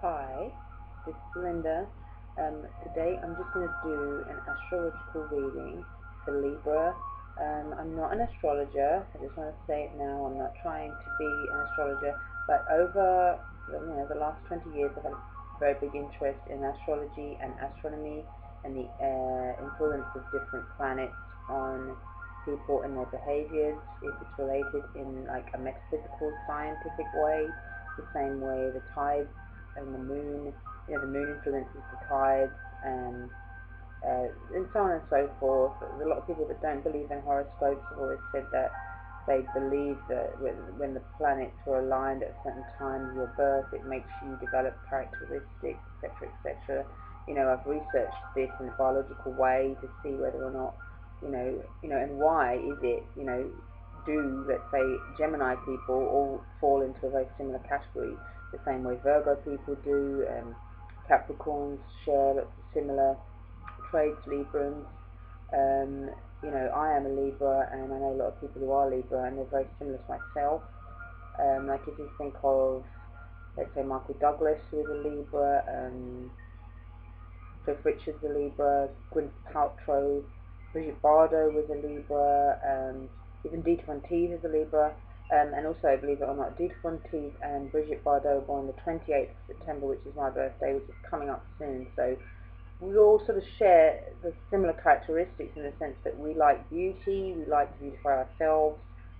Hi, this is Linda. Today I'm just going to do an astrological reading for Libra. I'm not an astrologer. I just want to say it now. I'm not trying to be an astrologer, but over the last 20 years I've had a very big interest in astrology and astronomy and the influence of different planets on people and their behaviors, if it's related in like a metaphysical, scientific way, the same way the tides and the moon, the moon influences the tides, and so on and so forth. A lot of people that don't believe in horoscopes have always said that they believe that when the planets are aligned at a certain time of your birth, it makes you develop characteristics, etc., etc. I've researched this in a biological way to see whether or not, and why is it, do, let's say, Gemini people all fall into a very similar category, the same way Virgo people do, Capricorns share lots of similar traits, Librans. I am a Libra, and I know a lot of people who are Libra, and they're very similar to myself. Like if you think of, let's say, Michael Douglas, who is a Libra, Cliff Richard's a Libra, Gwyneth Paltrow, Brigitte Bardot was a Libra, even Dita Von Teese is a Libra, and also, believe it or not, Dita Von Teese and Brigitte Bardot were born the 28th of September, which is my birthday, which is coming up soon. So we all sort of share the similar characteristics in the sense that we like beauty, we like to beautify ourselves.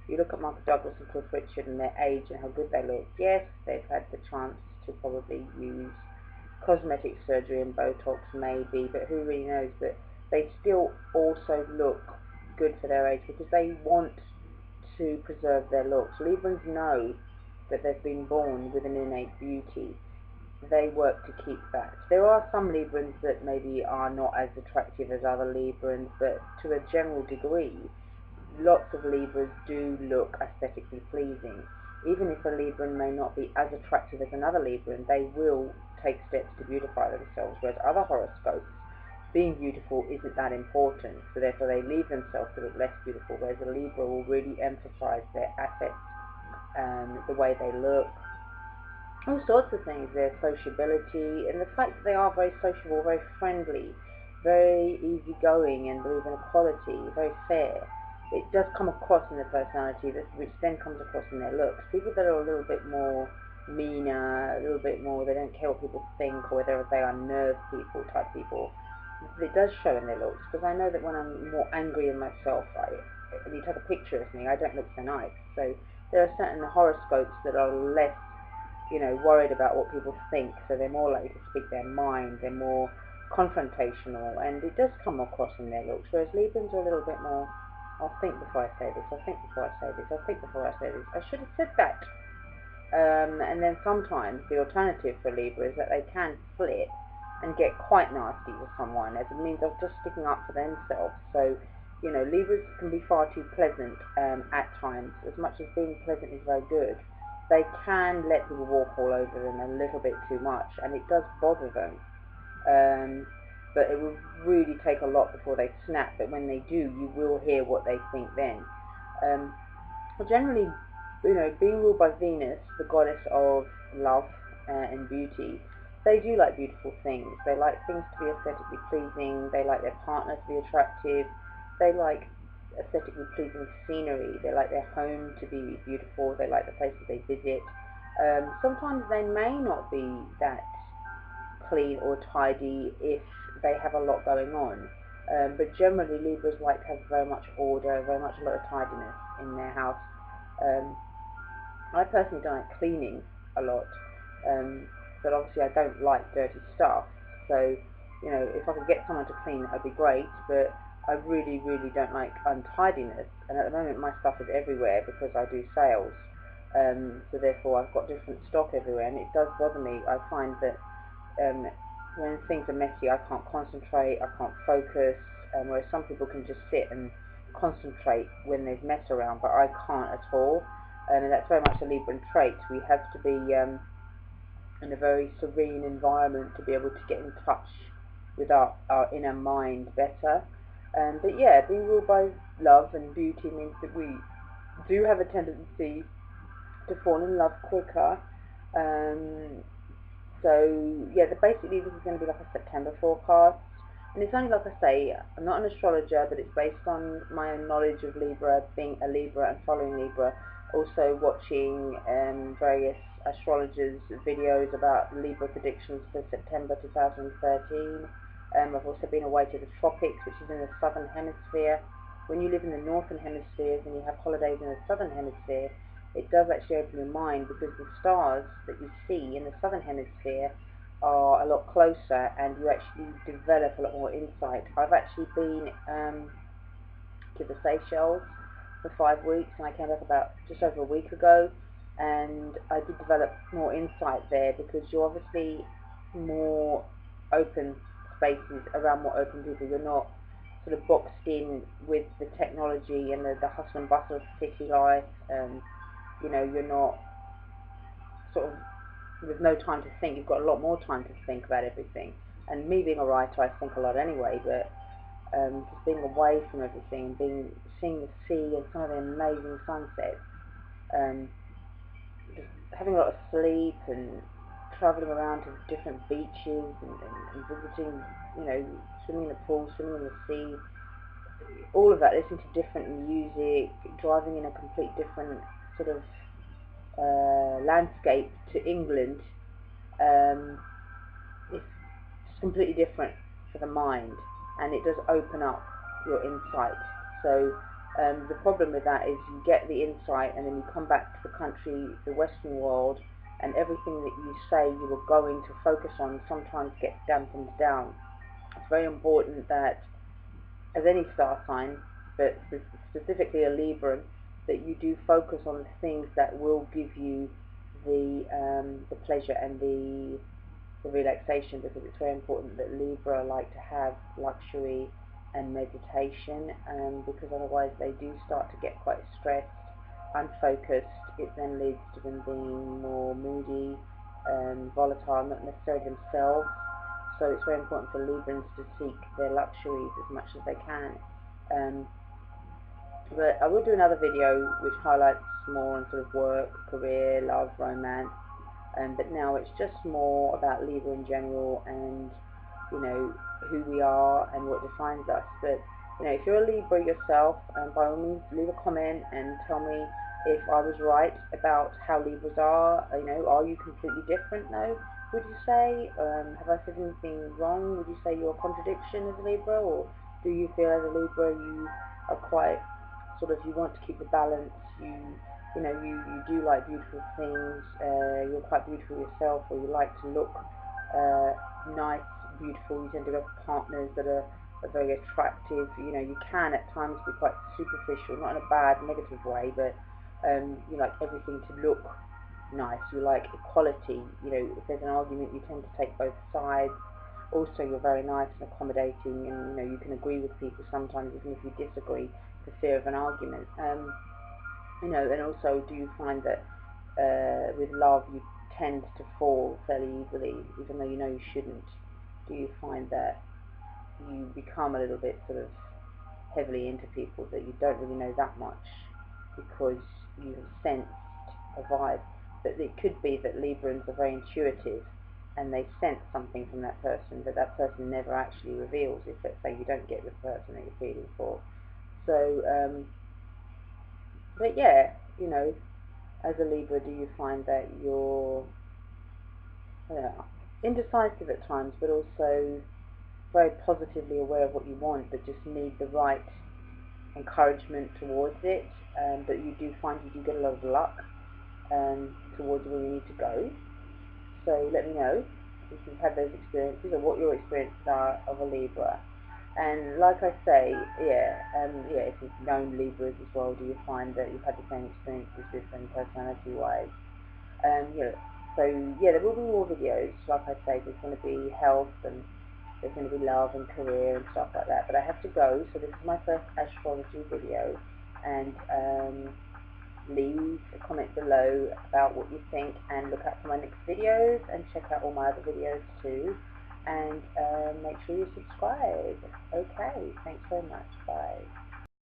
You look at Michael Douglas and Cliff Richard and their age and how good they look. Yes, they've had the chance to probably use cosmetic surgery and Botox maybe, but who really knows, but they still also look good for their age because they want to preserve their looks. Librans know that they've been born with an innate beauty. They work to keep that. There are some Librans that maybe are not as attractive as other Librans, but to a general degree, lots of Libras do look aesthetically pleasing. Even if a Libran may not be as attractive as another Libran, they will take steps to beautify themselves, whereas other horoscopes, being beautiful isn't that important, so therefore they leave themselves to look less beautiful, whereas a Libra will really emphasize their assets, the way they look, all sorts of things, their sociability, and the fact that they are very sociable, very friendly, very easygoing, and believe in equality, very fair. It does come across in their personality, which then comes across in their looks. People that are a little bit more meaner, a little bit more, they don't care what people think, or whether they are nerve people type people, it does show in their looks, because I know that when I'm more angry in myself, and you take a picture of me, I don't look so nice. So there are certain horoscopes that are less, worried about what people think, so they're more likely to speak their mind, they're more confrontational, and it does come across in their looks, whereas Librans are a little bit more, I'll think before I say this, I'll think before I say this, I'll think before I say this, I should have said that. And then sometimes the alternative for Libra is that they can flip and get quite nasty with someone, as it means of just sticking up for themselves. So, Libras can be far too pleasant at times. As much as being pleasant is very good, they can let people walk all over them a little bit too much, and it does bother them. But it will really take a lot before they snap, but when they do, you will hear what they think then. Well, generally, being ruled by Venus, the goddess of love and beauty, they do like beautiful things. They like things to be aesthetically pleasing, they like their partner to be attractive, they like aesthetically pleasing scenery, they like their home to be beautiful, they like the places they visit. Sometimes they may not be that clean or tidy if they have a lot going on, but generally Libras like to have very much order, very much a lot of tidiness in their house. I personally don't like cleaning a lot, but obviously I don't like dirty stuff, so if I could get someone to clean, that would be great, but I really, really don't like untidiness, and at the moment my stuff is everywhere because I do sales, so therefore I've got different stock everywhere, and it does bother me. I find that when things are messy, I can't concentrate, I can't focus, whereas some people can just sit and concentrate when there's mess around, but I can't at all, and that's very much a Libran trait. We have to be in a very serene environment to be able to get in touch with our inner mind better. But yeah, being ruled by love and beauty means that we do have a tendency to fall in love quicker, So yeah, basically this is going to be like a September forecast, and it's only, like I say, I'm not an astrologer, but it's based on my own knowledge of Libra, being a Libra and following Libra, also watching various astrologers' videos about Libra predictions for September 2013. I've also been away to the tropics, which is in the southern hemisphere. When you live in the northern hemisphere and you have holidays in the southern hemisphere, it does actually open your mind, because the stars that you see in the southern hemisphere are a lot closer, and you actually develop a lot more insight. I've actually been to the Seychelles for 5 weeks, and I came back about just over a week ago, and I did develop more insight there, because you're obviously more open spaces around more open people. You're not sort of boxed in with the technology and the hustle and bustle of city life. You know, you're not sort of, with no time to think. You've got a lot more time to think about everything. And me being a writer, I think a lot anyway, but just being away from everything, seeing the sea and some of the amazing sunsets, just having a lot of sleep and travelling around to different beaches and visiting, you know, swimming in the pool, swimming in the sea, all of that, listening to different music, driving in a complete different sort of landscape to England, it's completely different for the mind, and it does open up your insight. So the problem with that is you get the insight, and then you come back to the country, the Western world, and everything that you say you were going to focus on sometimes gets dampened down. It's very important that, as any star sign, but specifically a Libran, that you do focus on the things that will give you the pleasure and the relaxation, because it's very important that Libra like to have luxury and meditation, because otherwise they do start to get quite stressed, unfocused. It then leads to them being more moody, volatile, not necessarily themselves. So it's very important for Librans to seek their luxuries as much as they can. But I will do another video which highlights more on sort of work, career, love, romance, but now it's just more about Libra in general, and you know, who we are and what defines us. But you know, if you're a Libra yourself, by all means leave a comment and tell me if I was right about how Libras are. You know, are you completely different though, would you say? Have I said anything wrong? Would you say you're a contradiction as a Libra, or do you feel as a Libra you are quite sort of, you want to keep the balance, you know, you do like beautiful things, you're quite beautiful yourself, or you like to look nice, beautiful, you tend to go for partners that are very attractive. You know, you can at times be quite superficial, not in a bad, negative way, but you like everything to look nice, you like equality. You know, if there's an argument, you tend to take both sides. Also, you're very nice and accommodating, and you know, you can agree with people sometimes even if you disagree for fear of an argument. You know, and also, do you find that with love you tend to fall fairly easily, even though you know you shouldn't? Do you find that you become a little bit sort of heavily into people that you don't really know that much, because you have sensed a vibe? That it could be that Librans are very intuitive, and they sense something from that person, but that person never actually reveals, if let's say you don't get the person that you're feeling for. So, but yeah, you know, as a Libra, do you find that you're indecisive at times, but also very positively aware of what you want, but just need the right encouragement towards it? But you do find you do get a lot of luck towards where you need to go. So let me know if you've had those experiences, or what your experiences are of a Libra. And like I say, if you've known Libras as well, do you find that you've had the same experiences with them personality-wise? So yeah, there will be more videos. Like I say, there's going to be health, and there's going to be love and career and stuff like that. But I have to go, so this is my first astrology video, and leave a comment below about what you think, and look out for my next videos, and check out all my other videos too, and make sure you subscribe. Okay, thanks very much, bye.